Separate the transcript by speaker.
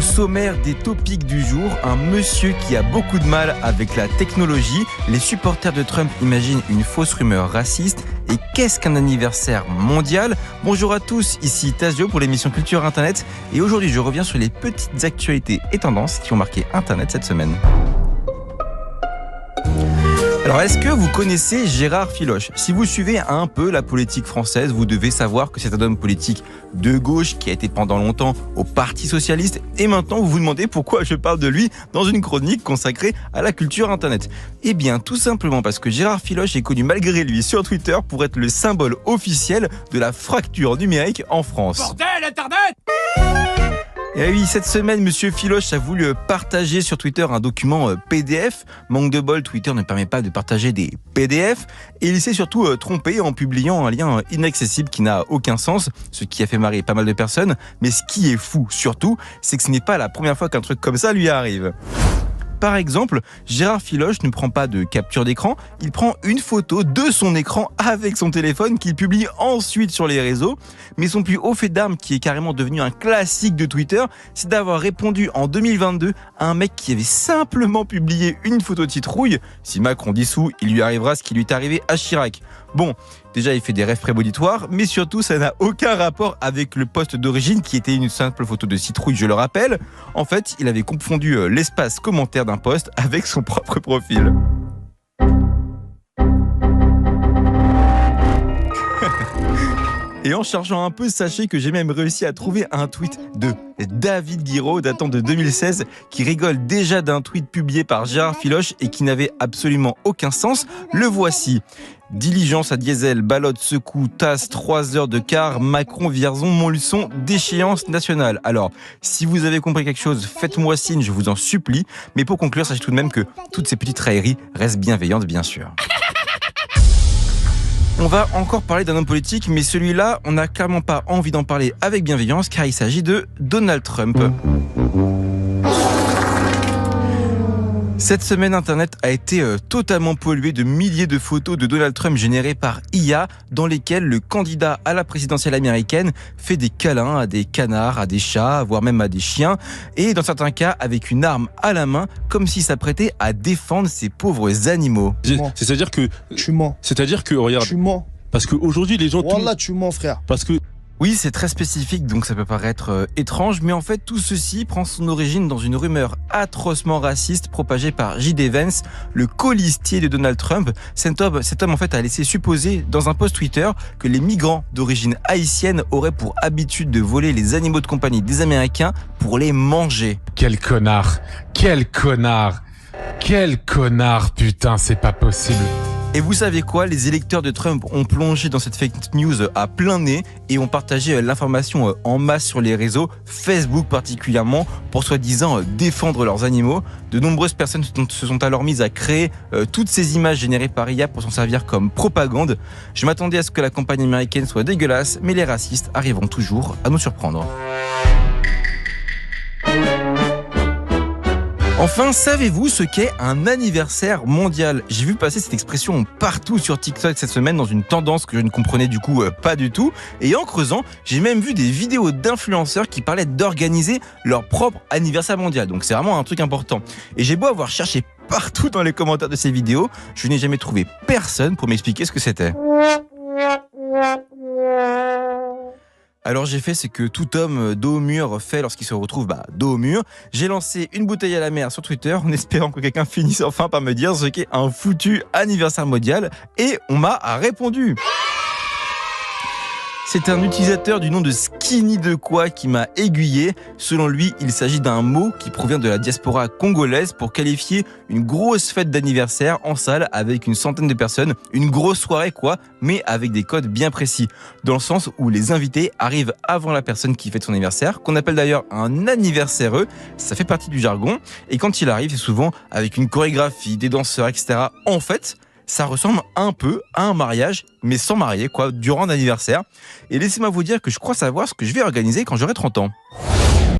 Speaker 1: sommaire des topics du jour, un monsieur qui a beaucoup de mal avec la technologie, les supporters de Trump imaginent une fausse rumeur raciste et qu'est-ce qu'un anniversaire mondial ? Bonjour à tous, ici Tazio pour l'émission Culture Internet et aujourd'hui je reviens sur les petites actualités et tendances qui ont marqué Internet cette semaine. Alors, est-ce que vous connaissez Gérard Filoche ? Si vous suivez un peu la politique française, vous devez savoir que c'est un homme politique de gauche qui a été pendant longtemps au Parti Socialiste et maintenant vous vous demandez pourquoi je parle de lui dans une chronique consacrée à la culture Internet. Eh bien, tout simplement parce que Gérard Filoche est connu malgré lui sur Twitter pour être le symbole officiel de la fracture numérique en France.
Speaker 2: Bordel, Internet !
Speaker 1: Et oui, cette semaine, Monsieur Filoche a voulu partager sur Twitter un document PDF. Manque de bol, Twitter ne permet pas de partager des PDF. Et il s'est surtout trompé en publiant un lien inaccessible qui n'a aucun sens, ce qui a fait marrer pas mal de personnes. Mais ce qui est fou, surtout, c'est que ce n'est pas la première fois qu'un truc comme ça lui arrive. Par exemple, Gérard Filoche ne prend pas de capture d'écran, il prend une photo de son écran avec son téléphone qu'il publie ensuite sur les réseaux. Mais son plus haut fait d'armes, qui est carrément devenu un classique de Twitter, c'est d'avoir répondu en 2022 à un mec qui avait simplement publié une photo de citrouille. Si Macron dissout, il lui arrivera ce qui lui est arrivé à Chirac. Bon, déjà il fait des rêves prémonitoire, mais surtout ça n'a aucun rapport avec le post d'origine qui était une simple photo de citrouille, je le rappelle. En fait, il avait confondu l'espace commentaire d'un post avec son propre profil. Et en cherchant un peu, sachez que j'ai même réussi à trouver un tweet de David Guiraud datant de 2016 qui rigole déjà d'un tweet publié par Gérard Filoche et qui n'avait absolument aucun sens. Le voici. Diligence à diesel, ballotte, secoue, tasse, 3 heures de quart, Macron, Vierzon, Montluçon, déchéance nationale. Alors, si vous avez compris quelque chose, faites-moi signe, je vous en supplie. Mais pour conclure, sachez tout de même que toutes ces petites railleries restent bienveillantes, bien sûr. On va encore parler d'un homme politique, mais celui-là, on n'a clairement pas envie d'en parler avec bienveillance, car il s'agit de Donald Trump. Cette semaine, Internet a été totalement pollué de milliers de photos de Donald Trump générées par IA, dans lesquelles le candidat à la présidentielle américaine fait des câlins à des canards, à des chats, voire même à des chiens, et dans certains cas avec une arme à la main, comme s'il s'apprêtait à défendre ces pauvres animaux.
Speaker 3: C'est-à-dire que...
Speaker 4: Tu mens.
Speaker 3: C'est-à-dire que, regarde...
Speaker 4: Tu mens.
Speaker 3: Parce qu'aujourd'hui, les gens...
Speaker 4: Wallah, tu mens, frère.
Speaker 3: Parce que...
Speaker 1: Oui, c'est très spécifique, donc ça peut paraître étrange, mais en fait, tout ceci prend son origine dans une rumeur atrocement raciste propagée par J.D. Vance, le colistier de Donald Trump. Cet homme en fait, a laissé supposer dans un post Twitter que les migrants d'origine haïtienne auraient pour habitude de voler les animaux de compagnie des Américains pour les manger.
Speaker 2: Quel connard ! Quel connard ! Quel connard, putain, c'est pas possible.
Speaker 1: Et vous savez quoi ? Les électeurs de Trump ont plongé dans cette fake news à plein nez et ont partagé l'information en masse sur les réseaux, Facebook particulièrement, pour soi-disant défendre leurs animaux. De nombreuses personnes se sont alors mises à créer toutes ces images générées par IA pour s'en servir comme propagande. Je m'attendais à ce que la campagne américaine soit dégueulasse, mais les racistes arriveront toujours à nous surprendre. Enfin, savez-vous ce qu'est un anniversaire mondial ? J'ai vu passer cette expression partout sur TikTok cette semaine dans une tendance que je ne comprenais du coup pas du tout. Et en creusant, j'ai même vu des vidéos d'influenceurs qui parlaient d'organiser leur propre anniversaire mondial. Donc c'est vraiment un truc important. Et j'ai beau avoir cherché partout dans les commentaires de ces vidéos, je n'ai jamais trouvé personne pour m'expliquer ce que c'était. Alors j'ai fait ce que tout homme dos au mur fait lorsqu'il se retrouve dos au mur. J'ai lancé une bouteille à la mer sur Twitter en espérant que quelqu'un finisse enfin par me dire ce qu'est un foutu anniversaire mondial. Et on m'a répondu. C'est un utilisateur du nom de Skinny de quoi qui m'a aiguillé. Selon lui, il s'agit d'un mot qui provient de la diaspora congolaise pour qualifier une grosse fête d'anniversaire en salle avec une centaine de personnes. Une grosse soirée quoi, mais avec des codes bien précis. Dans le sens où les invités arrivent avant la personne qui fête son anniversaire, qu'on appelle d'ailleurs un anniversaireux. Ça fait partie du jargon. Et quand il arrive, c'est souvent avec une chorégraphie, des danseurs, etc. En fait, ça ressemble un peu à un mariage, mais sans marier, durant un anniversaire. Et laissez-moi vous dire que je crois savoir ce que je vais organiser quand j'aurai 30 ans.